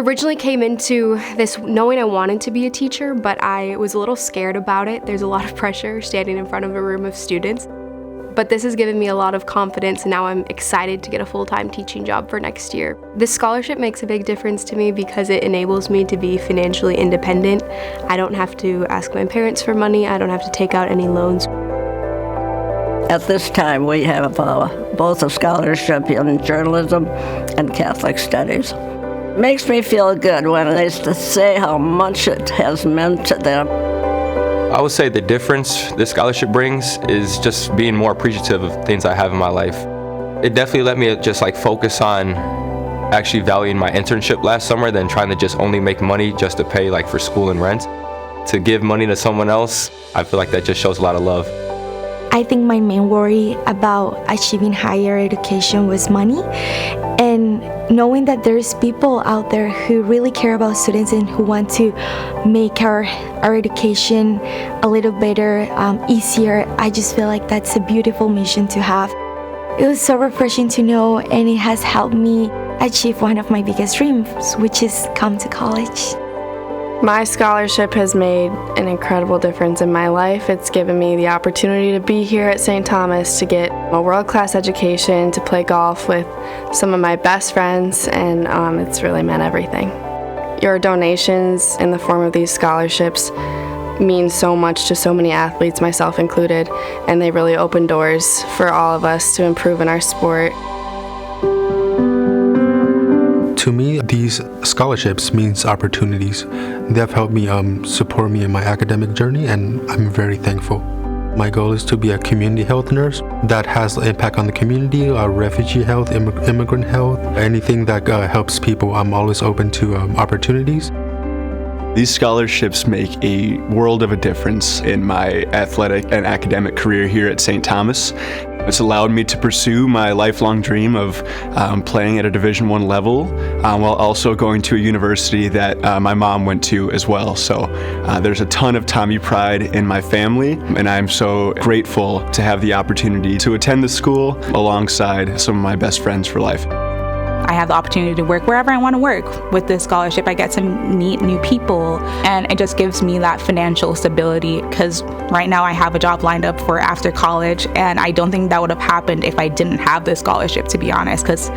originally came into this knowing I wanted to be a teacher, but I was a little scared about it. There's a lot of pressure standing in front of a room of students. But this has given me a lot of confidence, and now I'm excited to get a full-time teaching job for next year. This scholarship makes a big difference to me because it enables me to be financially independent. I don't have to ask my parents for money. I don't have to take out any loans. At this time, we have both a scholarship in journalism and Catholic studies. Makes me feel good when they say how much it has meant to them. I would say the difference this scholarship brings is just being more appreciative of things I have in my life. It definitely let me just focus on actually valuing my internship last summer than trying to just only make money just to pay for school and rent. To give money to someone else, I feel like that just shows a lot of love. I think my main worry about achieving higher education was money, and knowing that there's people out there who really care about students and who want to make our education a little better, easier. I just feel like that's a beautiful mission to have. It was so refreshing to know, and it has helped me achieve one of my biggest dreams, which is come to college. My scholarship has made an incredible difference in my life. It's given me the opportunity to be here at St. Thomas, to get a world-class education, to play golf with some of my best friends, and it's really meant everything. Your donations in the form of these scholarships mean so much to so many athletes, myself included, and they really open doors for all of us to improve in our sport. To me, these scholarships means opportunities. They have helped me support me in my academic journey, and I'm very thankful. My goal is to be a community health nurse that has an impact on the community, refugee health, immigrant health, anything that helps people. I'm always open to opportunities. These scholarships make a world of a difference in my athletic and academic career here at St. Thomas. It's allowed me to pursue my lifelong dream of playing at a Division I level while also going to a university that my mom went to as well. So there's a ton of Tommy pride in my family, and I'm so grateful to have the opportunity to attend the school alongside some of my best friends for life. I have the opportunity to work wherever I want to work. With this scholarship, I get to meet new people, and it just gives me that financial stability, because right now I have a job lined up for after college, and I don't think that would have happened if I didn't have this scholarship, to be honest, because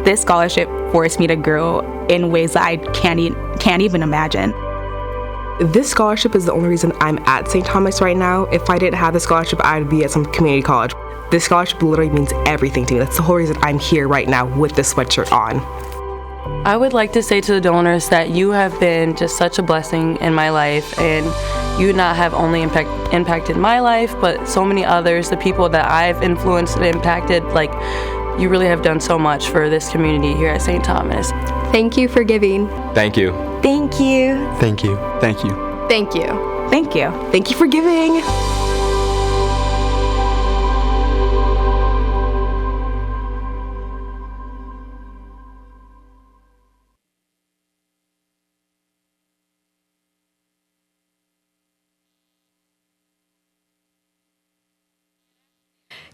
this scholarship forced me to grow in ways that I can't even imagine. This scholarship is the only reason I'm at St. Thomas right now. If I didn't have the scholarship, I'd be at some community college. This scholarship literally means everything to me. That's the whole reason I'm here right now with this sweatshirt on. I would like to say to the donors that you have been just such a blessing in my life, and you not have only impacted my life, but so many others, the people that I've influenced and impacted. You really have done so much for this community here at St. Thomas. Thank you for giving. Thank you. Thank you. Thank you. Thank you. Thank you. Thank you. Thank you for giving.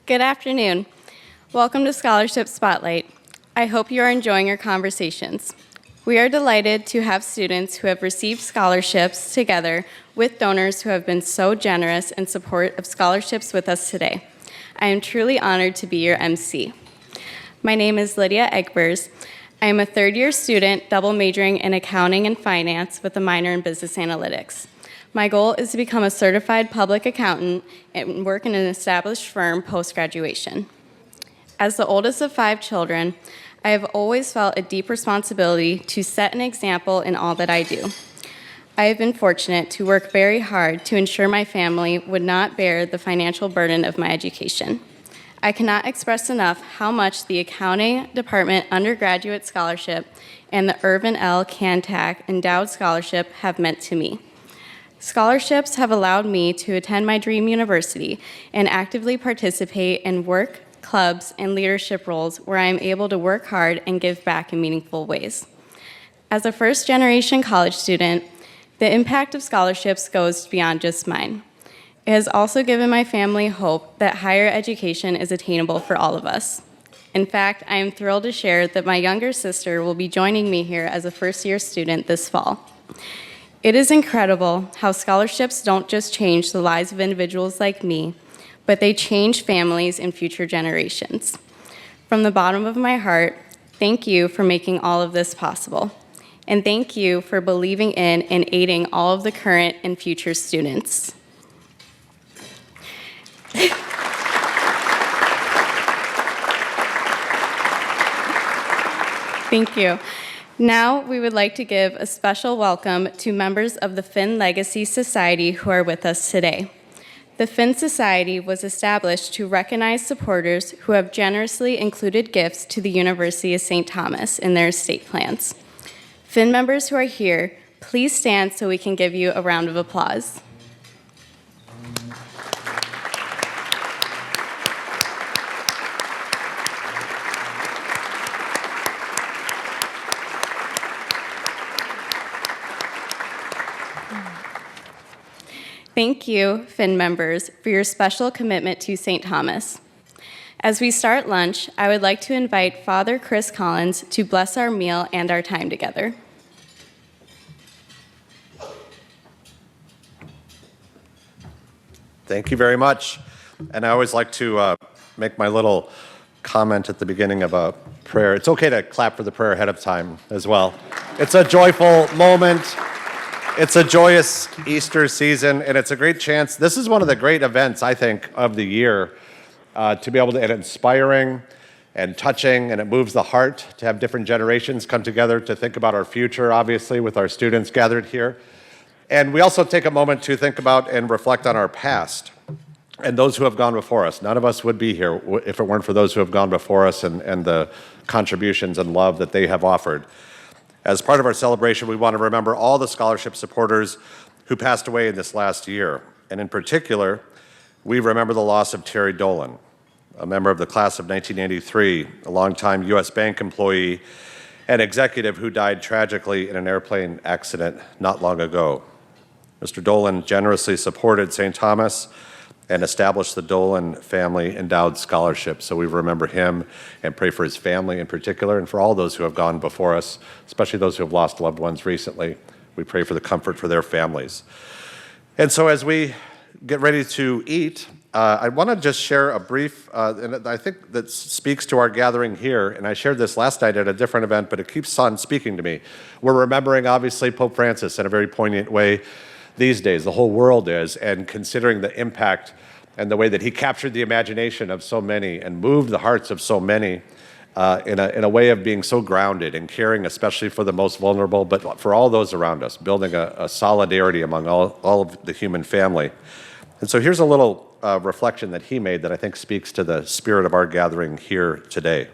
Good afternoon. Welcome to Scholarship Spotlight. I hope you are enjoying your conversations. We are delighted to have students who have received scholarships together with donors who have been so generous in support of scholarships with us today. I am truly honored to be your MC. My name is Lydia Egbers. I am a third-year student, double majoring in accounting and finance with a minor in business analytics. My goal is to become a certified public accountant and work in an established firm post-graduation. As the oldest of 5 children, I have always felt a deep responsibility to set an example in all that I do. I have been fortunate to work very hard to ensure my family would not bear the financial burden of my education. I cannot express enough how much the Accounting Department Undergraduate Scholarship and the Irvin L. Cantak Endowed Scholarship have meant to me. Scholarships have allowed me to attend my dream university and actively participate in work, clubs, and leadership roles where I am able to work hard and give back in meaningful ways. As a first-generation college student, the impact of scholarships goes beyond just mine. It has also given my family hope that higher education is attainable for all of us. In fact, I am thrilled to share that my younger sister will be joining me here as a first-year student this fall. It is incredible how scholarships don't just change the lives of individuals like me, but they change families and future generations. From the bottom of my heart, thank you for making all of this possible. And thank you for believing in and aiding all of the current and future students. Thank you. Now we would like to give a special welcome to members of the Finn Legacy Society who are with us today. The Finn Society was established to recognize supporters who have generously included gifts to the University of St. Thomas in their estate plans. Finn members who are here, please stand so we can give you a round of applause. Thank you, Finn members, for your special commitment to St. Thomas. As we start lunch, I would like to invite Father Chris Collins to bless our meal and our time together. Thank you very much. And I always like to make my little comment at the beginning of a prayer. It's okay to clap for the prayer ahead of time as well. It's a joyful moment. It's a joyous Easter season, and it's a great chance. This is one of the great events, I think, of the year, to be able to, and inspiring and touching, and it moves the heart to have different generations come together to think about our future, obviously, with our students gathered here. And we also take a moment to think about and reflect on our past and those who have gone before us. None of us would be here if it weren't for those who have gone before us and the contributions and love that they have offered. As part of our celebration, we want to remember all the scholarship supporters who passed away in this last year. And in particular, we remember the loss of Terry Dolan, a member of the class of 1983, a longtime U.S. Bank employee and executive who died tragically in an airplane accident not long ago. Mr. Dolan generously supported St. Thomas and established the Dolan Family Endowed Scholarship. So we remember him and pray for his family in particular and for all those who have gone before us, especially those who have lost loved ones recently. We pray for the comfort for their families. And so as we get ready to eat, I want to just share a brief, and I think that speaks to our gathering here, and I shared this last night at a different event, but it keeps on speaking to me. We're remembering, obviously, Pope Francis in a very poignant way these days. The whole world is, and considering the impact and the way that he captured the imagination of so many and moved the hearts of so many in a way of being so grounded and caring, especially for the most vulnerable, but for all those around us, building a solidarity among all of the human family. And so here's a little reflection that he made that I think speaks to the spirit of our gathering here today.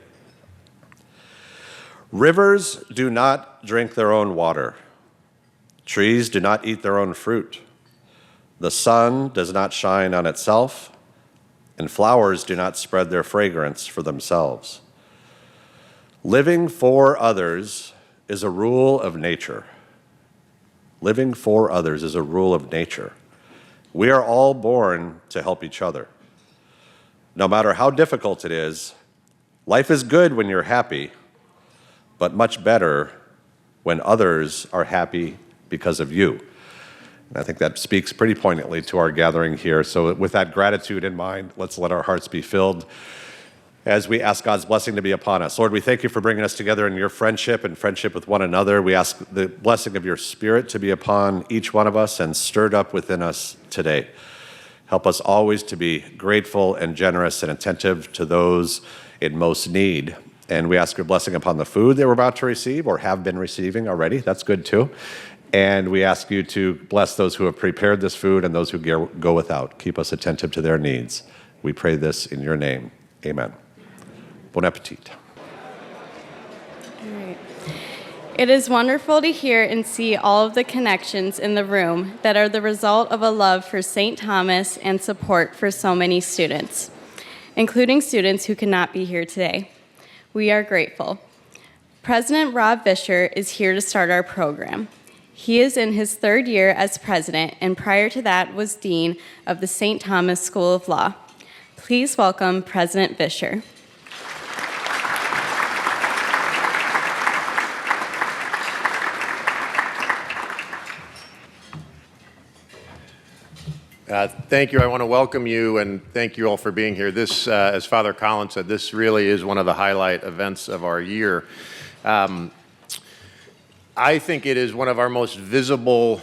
Rivers do not drink their own water. Trees do not eat their own fruit. The sun does not shine on itself, and flowers do not spread their fragrance for themselves. Living for others is a rule of nature. Living for others is a rule of nature. We are all born to help each other. No matter how difficult it is, life is good when you're happy, but much better when others are happy because of you. And I think that speaks pretty poignantly to our gathering here. So with that gratitude in mind, let's let our hearts be filled as we ask God's blessing to be upon us. Lord, we thank you for bringing us together in your friendship and friendship with one another. We ask the blessing of your Spirit to be upon each one of us and stirred up within us today. Help us always to be grateful and generous and attentive to those in most need. And we ask your blessing upon the food that we're about to receive or have been receiving already. That's good too. And we ask you to bless those who have prepared this food and those who go without. Keep us attentive to their needs. We pray this in your name. Amen. Bon appetit. All right. It is wonderful to hear and see all of the connections in the room that are the result of a love for St. Thomas and support for so many students, including students who could not be here today. We are grateful. President Rob Vischer is here to start our program. He is in his third year as president, and prior to that was dean of the St. Thomas School of Law. Please welcome President Vischer. Thank you. I want to welcome you and thank you all for being here. This, as Father Collins said, this really is one of the highlight events of our year. I think it is one of our most visible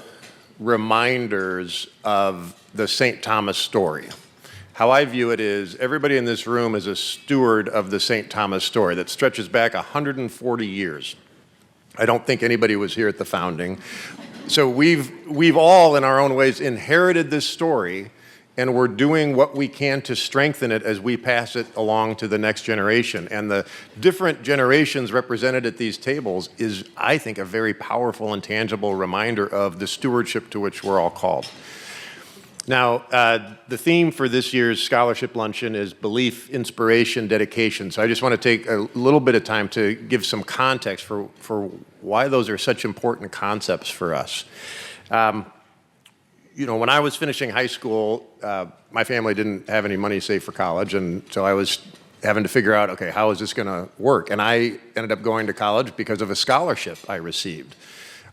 reminders of the St. Thomas story. How I view it is everybody in this room is a steward of the St. Thomas story that stretches back 140 years. I don't think anybody was here at the founding. So we've all, in our own ways, inherited this story, and we're doing what we can to strengthen it as we pass it along to the next generation. And the different generations represented at these tables is, I think, a very powerful and tangible reminder of the stewardship to which we're all called. Now, the theme for this year's scholarship luncheon is belief, inspiration, dedication. So I just want to take a little bit of time to give some context for why those are such important concepts for us. When I was finishing high school, my family didn't have any money saved for college, and so I was having to figure out, okay, how is this going to work? And I ended up going to college because of a scholarship I received.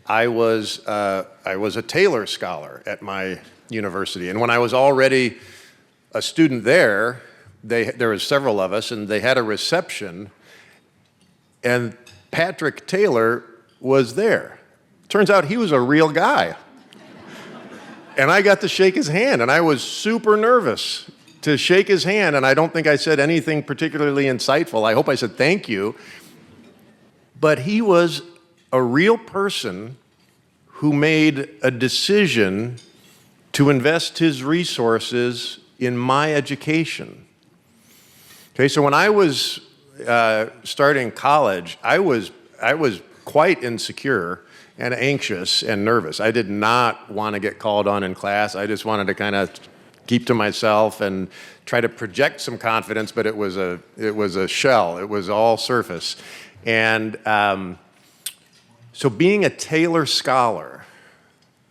I was a Taylor Scholar at my university, and when I was already a student there, there was several of us, and they had a reception, and Patrick Taylor was there. Turns out he was a real guy. And I got to shake his hand, and I was super nervous to shake his hand, and I don't think I said anything particularly insightful. I hope I said thank you. But he was a real person who made a decision to invest his resources in my education. Okay, so when I was starting college, I was quite insecure and anxious and nervous. I did not want to get called on in class. I just wanted to kind of keep to myself and try to project some confidence, but it was a shell. It was all surface. And so being a Taylor Scholar,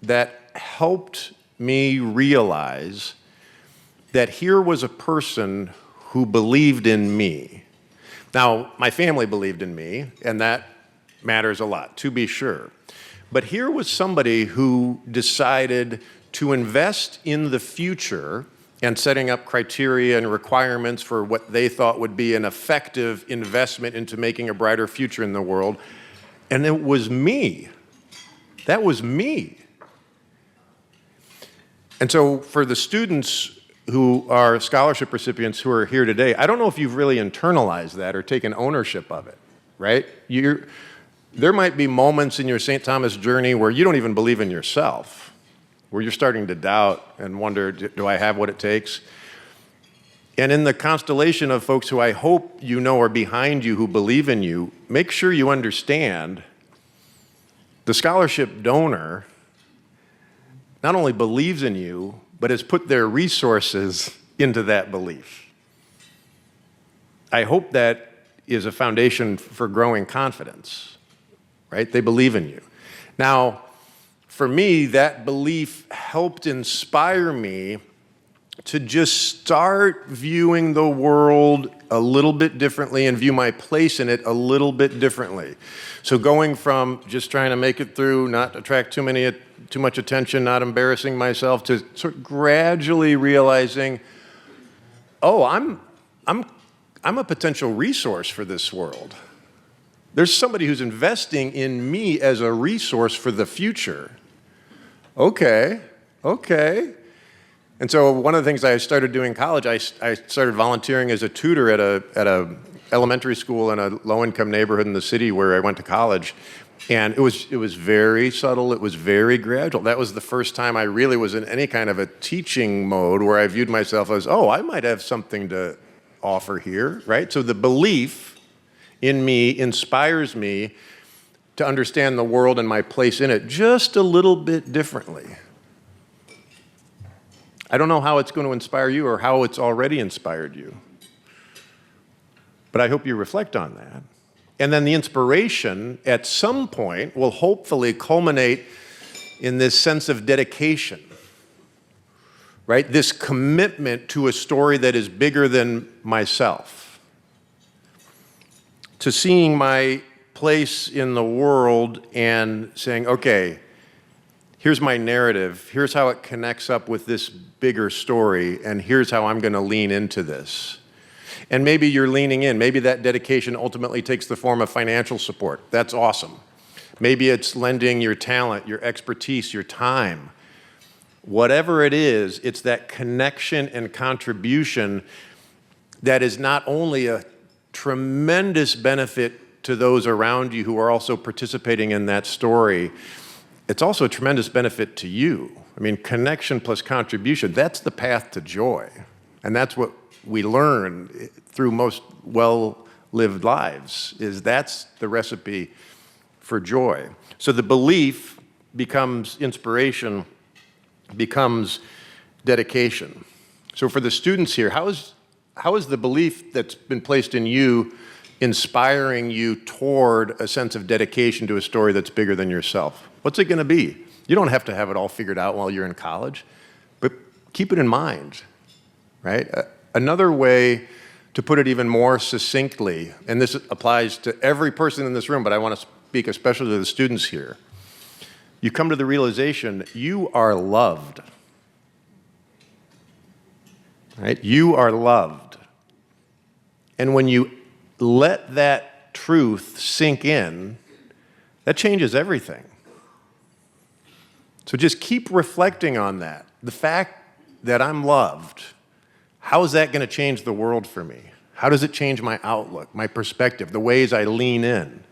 that helped me realize that here was a person who believed in me. Now, my family believed in me, and that matters a lot, to be sure. But here was somebody who decided to invest in the future and setting up criteria and requirements for what they thought would be an effective investment into making a brighter future in the world. And it was me. That was me. And so for the students who are scholarship recipients who are here today, I don't know if you've really internalized that or taken ownership of it, right? There might be moments in your St. Thomas journey where you don't even believe in yourself, where you're starting to doubt and wonder, do I have what it takes? And in the constellation of folks who I hope you know are behind you, who believe in you, make sure you understand the scholarship donor not only believes in you, but has put their resources into that belief. I hope that is a foundation for growing confidence, right? They believe in you. Now, for me, that belief helped inspire me to just start viewing the world a little bit differently and view my place in it a little bit differently. So going from just trying to make it through, not attract too much attention, not embarrassing myself, to sort of gradually realizing, oh, I'm a potential resource for this world. There's somebody who's investing in me as a resource for the future. Okay. And so one of the things I started doing in college, I started volunteering as a tutor at a elementary school in a low-income neighborhood in the city where I went to college. And it was very subtle, it was very gradual. That was the first time I really was in any kind of a teaching mode where I viewed myself as, oh, I might have something to offer here, right? So the belief in me inspires me to understand the world and my place in it just a little bit differently. I don't know how it's going to inspire you or how it's already inspired you, but I hope you reflect on that. And then the inspiration at some point will hopefully culminate in this sense of dedication, right? This commitment to a story that is bigger than myself, to seeing my place in the world and saying, okay, here's my narrative, here's how it connects up with this bigger story, and here's how I'm going to lean into this. And maybe you're leaning in. Maybe that dedication ultimately takes the form of financial support. That's awesome. Maybe it's lending your talent, your expertise, your time. Whatever it is, it's that connection and contribution that is not only a tremendous benefit to those around you who are also participating in that story, it's also a tremendous benefit to you. I mean, connection plus contribution, that's the path to joy. And that's what we learn through most well-lived lives, is that's the recipe for joy. So the belief becomes inspiration, becomes dedication. So for the students here, how is the belief that's been placed in you inspiring you toward a sense of dedication to a story that's bigger than yourself? What's it going to be? You don't have to have it all figured out while you're in college, but keep it in mind, right? Another way to put it even more succinctly, and this applies to every person in this room, but I want to speak especially to the students here. You come to the realization you are loved, right? You are loved. And when you let that truth sink in, that changes everything. So just keep reflecting on that. The fact that I'm loved, how is that going to change the world for me? How does it change my outlook, my perspective, the ways I lean in?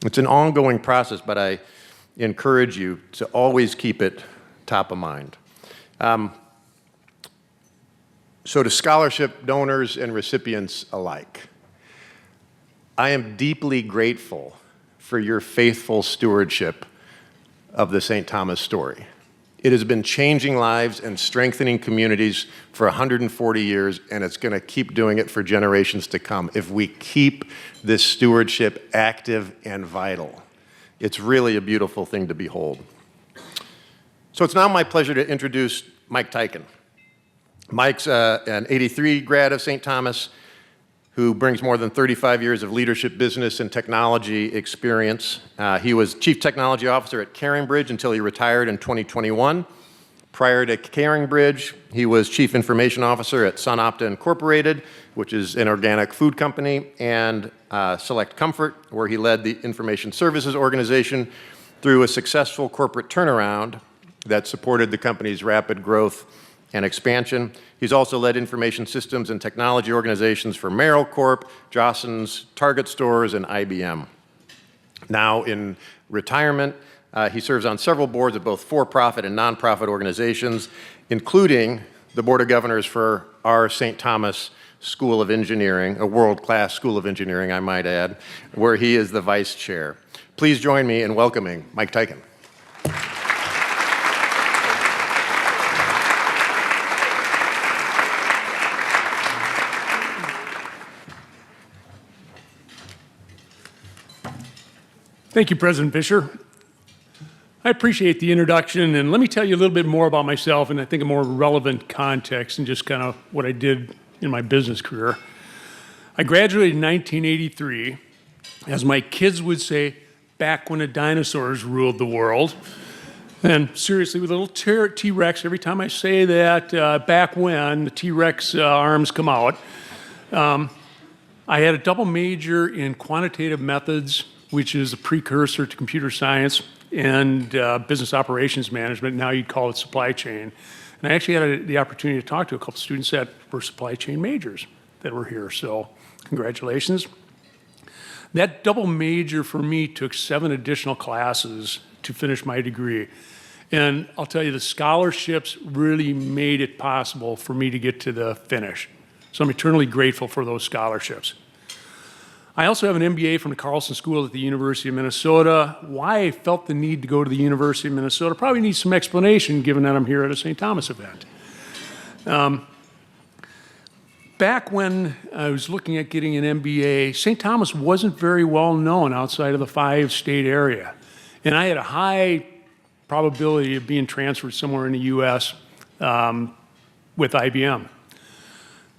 It's an ongoing process, but I encourage you to always keep it top of mind. So to scholarship donors and recipients alike, I am deeply grateful for your faithful stewardship of the St. Thomas story. It has been changing lives and strengthening communities for 140 years, and it's going to keep doing it for generations to come if we keep this stewardship active and vital. It's really a beautiful thing to behold. So it's now my pleasure to introduce Mike Teichen. Mike's an '83 grad of St. Thomas who brings more than 35 years of leadership, business, and technology experience. He was Chief Technology Officer at CaringBridge until he retired in 2021. Prior to CaringBridge, he was Chief Information Officer at SunOpta Incorporated, which is an organic food company, and Select Comfort, where he led the information services organization through a successful corporate turnaround that supported the company's rapid growth and expansion. He's also led information systems and technology organizations for Merrill Corp, Jostens, Target Stores, and IBM. Now in retirement, he serves on several boards of both for-profit and nonprofit organizations, including the Board of Governors for our St. Thomas School of Engineering, a world-class school of engineering, I might add, where he is the vice chair. Please join me in welcoming Mike Teichen. Thank you, President Fisher. I appreciate the introduction, and let me tell you a little bit more about myself in I think a more relevant context and just kind of what I did in my business career. I graduated in 1983, as my kids would say, back when the dinosaurs ruled the world. And seriously, with a little T-Rex, every time I say that, back when, the T-Rex arms come out. I had a double major in quantitative methods, which is a precursor to computer science, and business operations management. Now you'd call it supply chain. And I actually had the opportunity to talk to a couple students that were supply chain majors that were here, so congratulations. That double major for me took 7 additional classes to finish my degree. And I'll tell you, the scholarships really made it possible for me to get to the finish. So I'm eternally grateful for those scholarships. I also have an MBA from the Carlson School at the University of Minnesota. Why I felt the need to go to the University of Minnesota probably needs some explanation given that I'm here at a St. Thomas event. Back when I was looking at getting an MBA, St. Thomas wasn't very well known outside of the 5-state area. And I had a high probability of being transferred somewhere in the US with IBM.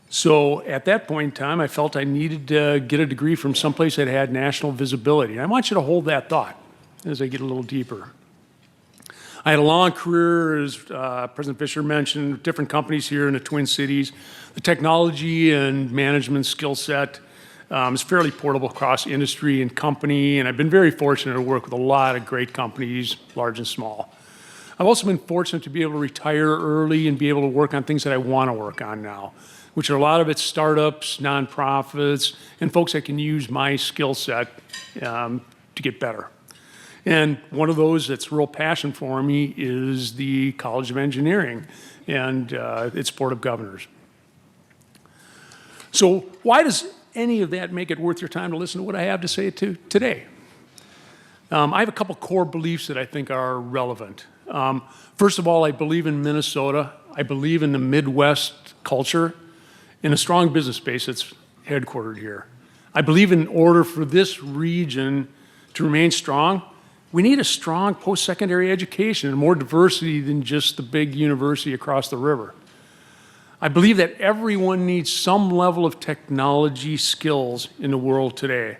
So at that point in time, I felt I needed to get a degree from someplace that had national visibility. And I want you to hold that thought as I get a little deeper. I had a long career, as President Fisher mentioned, different companies here in the Twin Cities. The technology and management skill set is fairly portable across industry and company, and I've been very fortunate to work with a lot of great companies, large and small. I've also been fortunate to be able to retire early and be able to work on things that I want to work on now, which are a lot of it startups, nonprofits, and folks that can use my skill set to get better. And one of those that's real passion for me is the College of Engineering and its Board of Governors. So why does any of that make it worth your time to listen to what I have to say today? I have a couple core beliefs that I think are relevant. First of all, I believe in Minnesota. I believe in the Midwest culture and a strong business base that's headquartered here. I believe in order for this region to remain strong, we need a strong post-secondary education and more diversity than just the big university across the river. I believe that everyone needs some level of technology skills in the world today.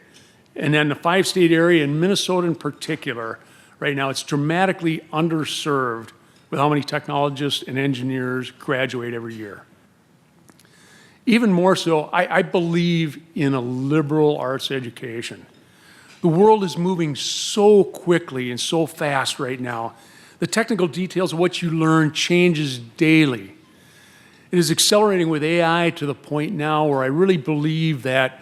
And in the 5-state area, in Minnesota in particular, right now it's dramatically underserved with how many technologists and engineers graduate every year. Even more so, I believe in a liberal arts education. The world is moving so quickly and so fast right now. The technical details of what you learn changes daily. It is accelerating with AI to the point now where I really believe that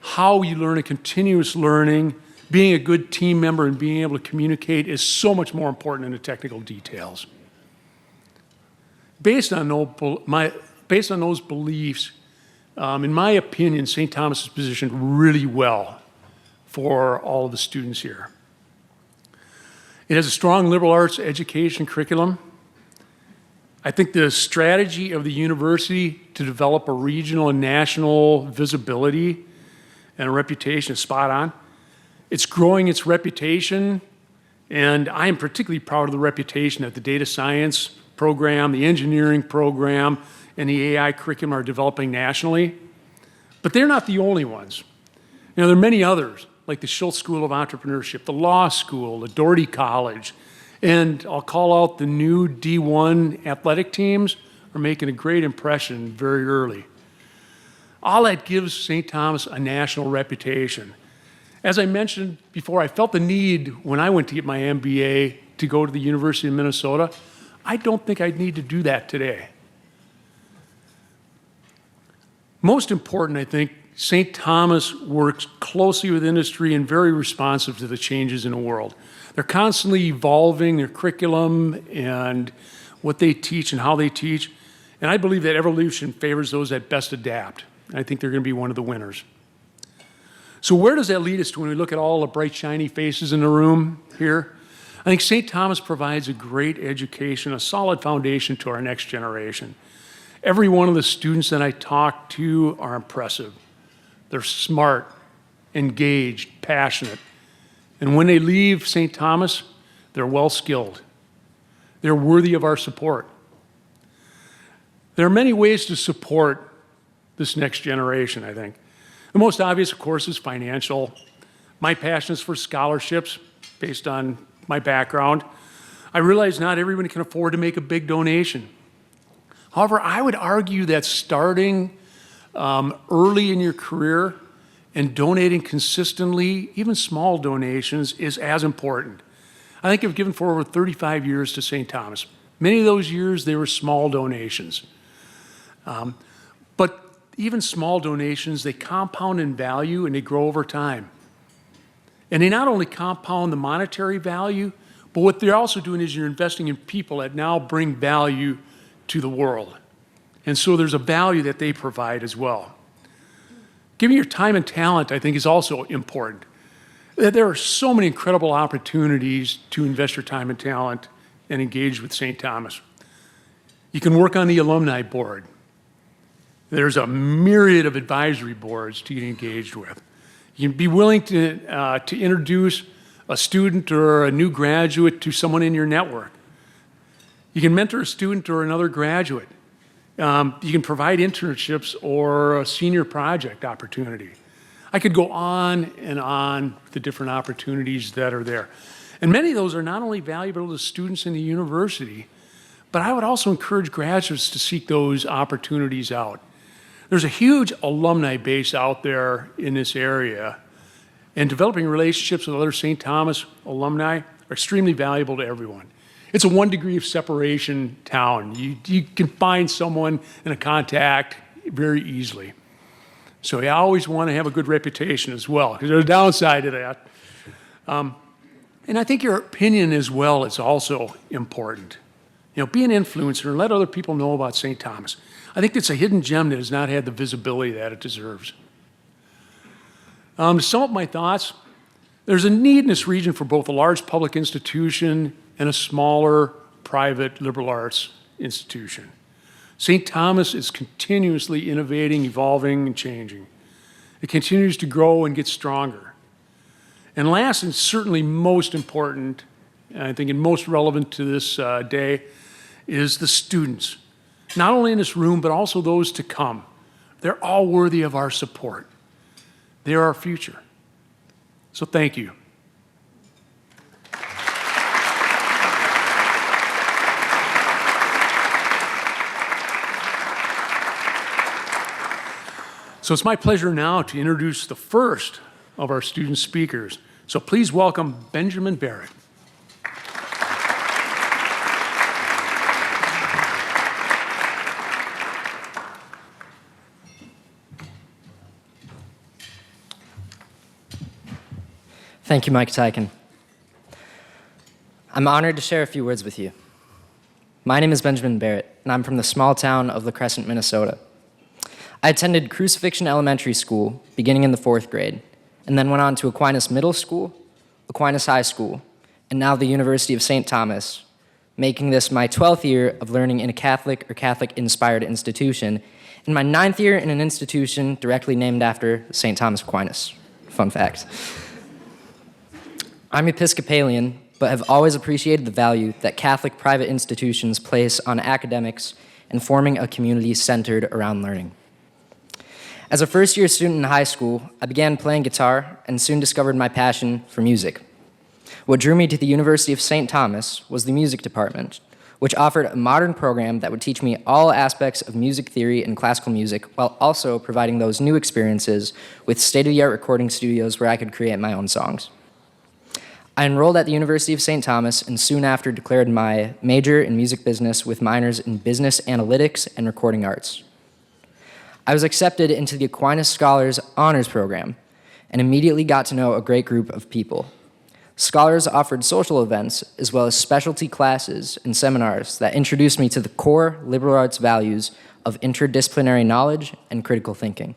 how you learn a continuous learning, being a good team member and being able to communicate is so much more important than the technical details. Based on those beliefs, in my opinion, St. Thomas is positioned really well for all of the students here. It has a strong liberal arts education curriculum. I think the strategy of the university to develop a regional and national visibility and a reputation is spot on. It's growing its reputation, and I am particularly proud of the reputation that the data science program, the engineering program, and the AI curriculum are developing nationally. But they're not the only ones. You know, there are many others, like the Schultz School of Entrepreneurship, the Law School, the Doherty College, and I'll call out the new D1 athletic teams are making a great impression very early. All that gives St. Thomas a national reputation. As I mentioned before, I felt the need when I went to get my MBA to go to the University of Minnesota. I don't think I'd need to do that today. Most important, I think, St. Thomas works closely with industry and very responsive to the changes in the world. They're constantly evolving their curriculum and what they teach and how they teach. And I believe that evolution favors those that best adapt. And I think they're going to be one of the winners. So where does that lead us to when we look at all the bright, shiny faces in the room here? I think St. Thomas provides a great education, a solid foundation to our next generation. Every one of the students that I talk to are impressive. They're smart, engaged, passionate. And when they leave St. Thomas, they're well-skilled. They're worthy of our support. There are many ways to support this next generation, I think. The most obvious, of course, is financial. My passion is for scholarships based on my background. I realize not everyone can afford to make a big donation. However, I would argue that starting early in your career and donating consistently, even small donations, is as important. I think I've given for over 35 years to St. Thomas. Many of those years, they were small donations. But even small donations, they compound in value and they grow over time. And they not only compound the monetary value, but what they're also doing is you're investing in people that now bring value to the world. And so there's a value that they provide as well. Giving your time and talent, I think, is also important. There are so many incredible opportunities to invest your time and talent and engage with St. Thomas. You can work on the alumni board. There's a myriad of advisory boards to get engaged with. You can be willing to introduce a student or a new graduate to someone in your network. You can mentor a student or another graduate. You can provide internships or a senior project opportunity. I could go on and on with the different opportunities that are there. And many of those are not only valuable to students in the university, but I would also encourage graduates to seek those opportunities out. There's a huge alumni base out there in this area, and developing relationships with other St. Thomas alumni are extremely valuable to everyone. It's a 1 degree of separation town. You can find someone and a contact very easily. So you always want to have a good reputation as well, because there's a downside to that. And I think your opinion as well is also important. You know, be an influencer and let other people know about St. Thomas. I think it's a hidden gem that has not had the visibility that it deserves. To sum up my thoughts, there's a need in this region for both a large public institution and a smaller private liberal arts institution. St. Thomas is continuously innovating, evolving, and changing. It continues to grow and get stronger. And last, and certainly most important, and I think and most relevant to this day, is the students. Not only in this room, but also those to come. They're all worthy of our support. They're our future. So thank you. So it's my pleasure now to introduce the first of our student speakers. So please welcome Benjamin Barrett. Thank you, Mike Teichen. I'm honored to share a few words with you. My name is Benjamin Barrett, and I'm from the small town of La Crescent, Minnesota. I attended Crucifixion Elementary School, beginning in the 4th grade, and then went on to Aquinas Middle School, Aquinas High School, and now the University of St. Thomas, making this my 12th year of learning in a Catholic or Catholic-inspired institution, and my 9th year in an institution directly named after St. Thomas Aquinas. Fun fact. I'm Episcopalian, but have always appreciated the value that Catholic private institutions place on academics and forming a community centered around learning. As a first-year student in high school, I began playing guitar and soon discovered my passion for music. What drew me to the University of St. Thomas was the music department, which offered a modern program that would teach me all aspects of music theory and classical music while also providing those new experiences with state-of-the-art recording studios where I could create my own songs. I enrolled at the University of St. Thomas and soon after declared my major in music business with minors in business analytics and recording arts. I was accepted into the Aquinas Scholars Honors Program and immediately got to know a great group of people. Scholars offered social events as well as specialty classes and seminars that introduced me to the core liberal arts values of interdisciplinary knowledge and critical thinking.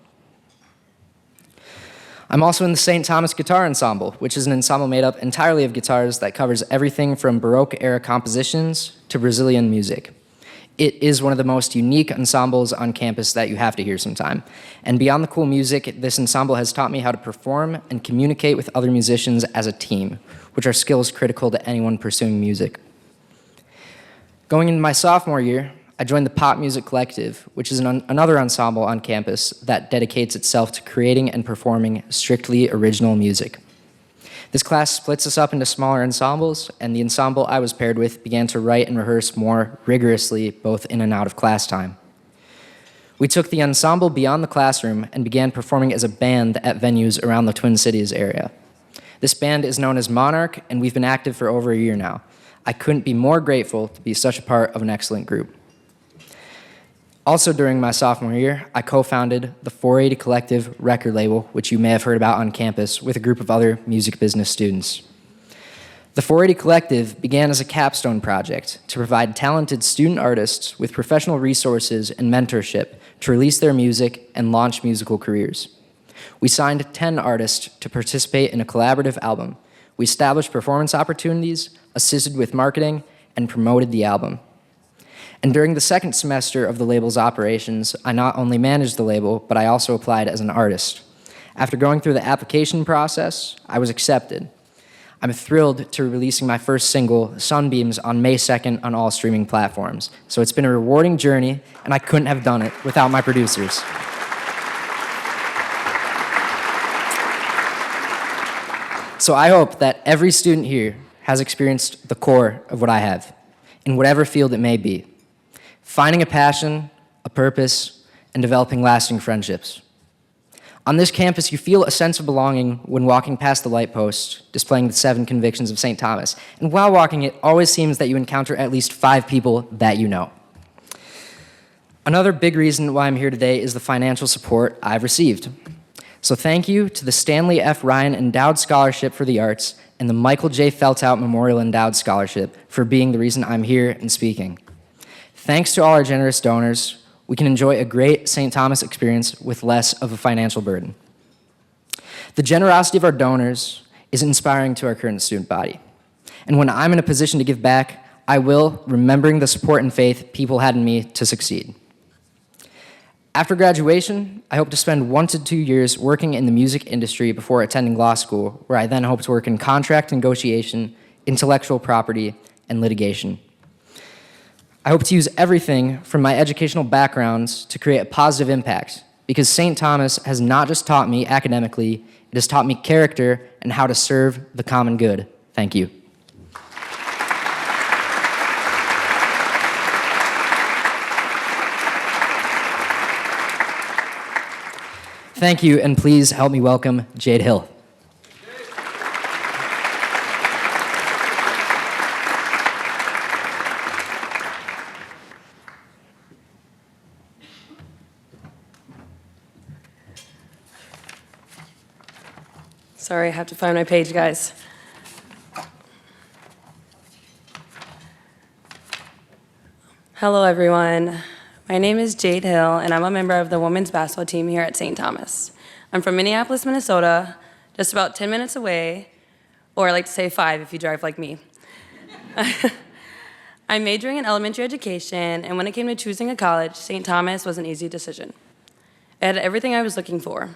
I'm also in the St. Thomas Guitar Ensemble, which is an ensemble made up entirely of guitars that covers everything from Baroque-era compositions to Brazilian music. It is one of the most unique ensembles on campus that you have to hear sometime. And beyond the cool music, this ensemble has taught me how to perform and communicate with other musicians as a team, which are skills critical to anyone pursuing music. Going into my sophomore year, I joined the Pop Music Collective, which is another ensemble on campus that dedicates itself to creating and performing strictly original music. This class splits us up into smaller ensembles, and the ensemble I was paired with began to write and rehearse more rigorously, both in and out of class time. We took the ensemble beyond the classroom and began performing as a band at venues around the Twin Cities area. This band is known as Monarch, and we've been active for over a year now. I couldn't be more grateful to be such a part of an excellent group. Also during my sophomore year, I co-founded the 480 Collective record label, which you may have heard about on campus, with a group of other music business students. The 480 Collective began as a capstone project to provide talented student artists with professional resources and mentorship to release their music and launch musical careers. We signed 10 artists to participate in a collaborative album. We established performance opportunities, assisted with marketing, and promoted the album. And during the second semester of the label's operations, I not only managed the label, but I also applied as an artist. After going through the application process, I was accepted. I'm thrilled to be releasing my first single, Sunbeams, on May 2nd on all streaming platforms. So it's been a rewarding journey, and I couldn't have done it without my producers. So I hope that every student here has experienced the core of what I have, in whatever field it may be. Finding a passion, a purpose, and developing lasting friendships. On this campus, you feel a sense of belonging when walking past the light post displaying the 7 convictions of St. Thomas. And while walking, it always seems that you encounter at least 5 people that you know. Another big reason why I'm here today is the financial support I've received. So thank you to the Stanley F. Ryan Endowed Scholarship for the Arts and the Michael J. Feltout Memorial Endowed Scholarship for being the reason I'm here and speaking. Thanks to all our generous donors, we can enjoy a great St. Thomas experience with less of a financial burden. The generosity of our donors is inspiring to our current student body. And when I'm in a position to give back, I will, remembering the support and faith people had in me to succeed. After graduation, I hope to spend 1 to 2 years working in the music industry before attending law school, where I then hope to work in contract negotiation, intellectual property, and litigation. I hope to use everything from my educational backgrounds to create a positive impact, because St. Thomas has not just taught me academically, it has taught me character and how to serve the common good. Thank you. Thank you, and please help me welcome Jade Hill. Sorry, I have to find my page, guys. Hello, everyone. My name is Jade Hill, and I'm a member of the women's basketball team here at St. Thomas. I'm from Minneapolis, Minnesota, just about 10 minutes away, or I like to say 5 if you drive like me. I'm majoring in elementary education, and when it came to choosing a college, St. Thomas was an easy decision. It had everything I was looking for: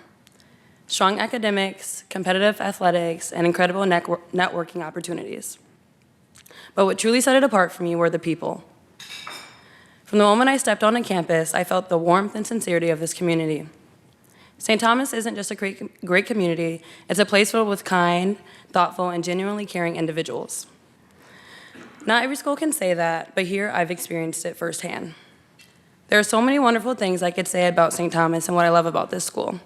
strong academics, competitive athletics, and incredible networking opportunities. But what truly set it apart for me were the people. From the moment I stepped onto campus, I felt the warmth and sincerity of this community. St. Thomas isn't just a great community, it's a place filled with kind, thoughtful, and genuinely caring individuals. Not every school can say that, but here I've experienced it firsthand. There are so many wonderful things I could say about St. Thomas and what I love about this school.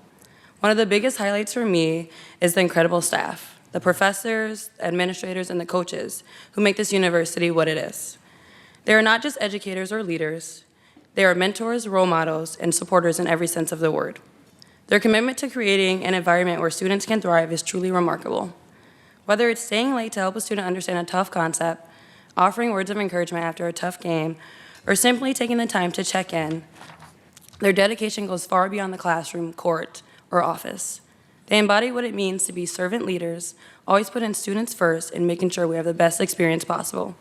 One of the biggest highlights for me is the incredible staff, the professors, administrators, and the coaches who make this university what it is. They are not just educators or leaders, they are mentors, role models, and supporters in every sense of the word. Their commitment to creating an environment where students can thrive is truly remarkable. Whether it's staying late to help a student understand a tough concept, offering words of encouragement after a tough game, or simply taking the time to check in, their dedication goes far beyond the classroom, court, or office. They embody what it means to be servant leaders, always putting students first and making sure we have the best experience possible.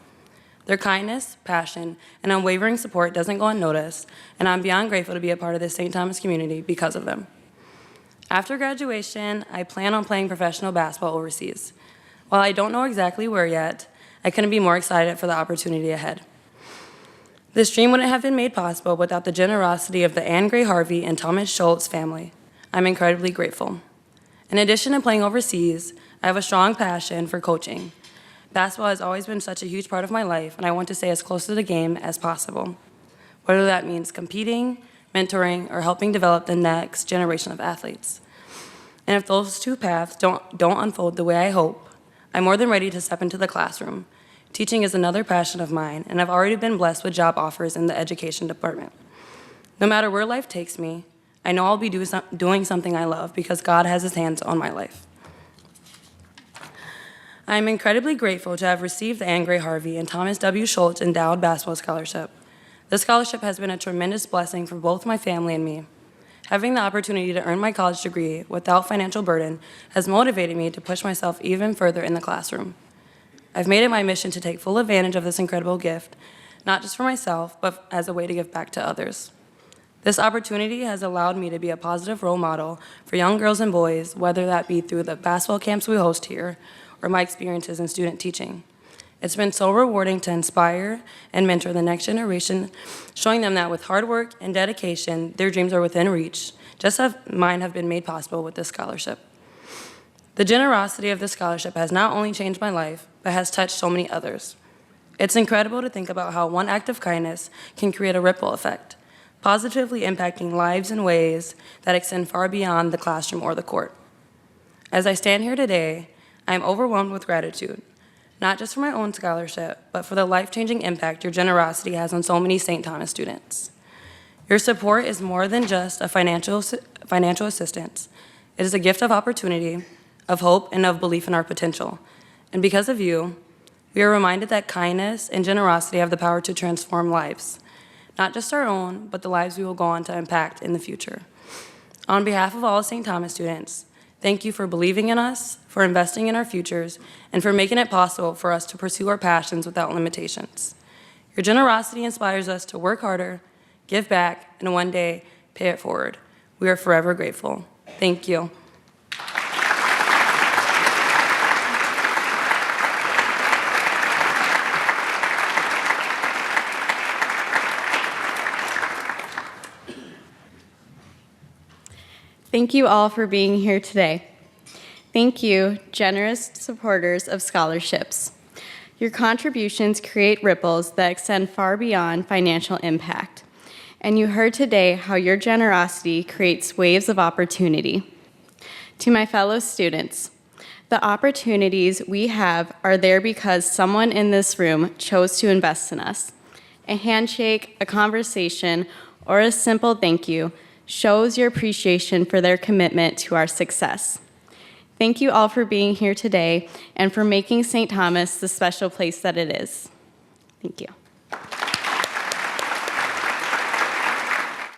Their kindness, passion, and unwavering support doesn't go unnoticed, and I'm beyond grateful to be a part of the St. Thomas community because of them. After graduation, I plan on playing professional basketball overseas. While I don't know exactly where yet, I couldn't be more excited for the opportunity ahead. This dream wouldn't have been made possible without the generosity of the Anne Gray Harvey and Thomas Schultz family. I'm incredibly grateful. In addition to playing overseas, I have a strong passion for coaching. Basketball has always been such a huge part of my life, and I want to stay as close to the game as possible. Whether that means competing, mentoring, or helping develop the next generation of athletes. And if those two paths don't unfold the way I hope, I'm more than ready to step into the classroom. Teaching is another passion of mine, and I've already been blessed with job offers in the education department. No matter where life takes me, I know I'll be doing something I love because God has his hands on my life. I am incredibly grateful to have received the Anne Gray Harvey and Thomas W. Schultz Endowed Basketball Scholarship. This scholarship has been a tremendous blessing for both my family and me. Having the opportunity to earn my college degree without financial burden has motivated me to push myself even further in the classroom. I've made it my mission to take full advantage of this incredible gift, not just for myself, but as a way to give back to others. This opportunity has allowed me to be a positive role model for young girls and boys, whether that be through the basketball camps we host here or my experiences in student teaching. It's been so rewarding to inspire and mentor the next generation, showing them that with hard work and dedication, their dreams are within reach, just as mine have been made possible with this scholarship. The generosity of this scholarship has not only changed my life, but has touched so many others. It's incredible to think about how one act of kindness can create a ripple effect, positively impacting lives in ways that extend far beyond the classroom or the court. As I stand here today, I am overwhelmed with gratitude, not just for my own scholarship, but for the life-changing impact your generosity has on so many St. Thomas students. Your support is more than just a financial assistance. It is a gift of opportunity, of hope, and of belief in our potential. And because of you, we are reminded that kindness and generosity have the power to transform lives, not just our own, but the lives we will go on to impact in the future. On behalf of all St. Thomas students, thank you for believing in us, for investing in our futures, and for making it possible for us to pursue our passions without limitations. Your generosity inspires us to work harder, give back, and one day pay it forward. We are forever grateful. Thank you. Thank you all for being here today. Thank you, generous supporters of scholarships. Your contributions create ripples that extend far beyond financial impact. And you heard today how your generosity creates waves of opportunity. To my fellow students, the opportunities we have are there because someone in this room chose to invest in us. A handshake, a conversation, or a simple thank you shows your appreciation for their commitment to our success. Thank you all for being here today and for making St. Thomas the special place that it is. Thank you.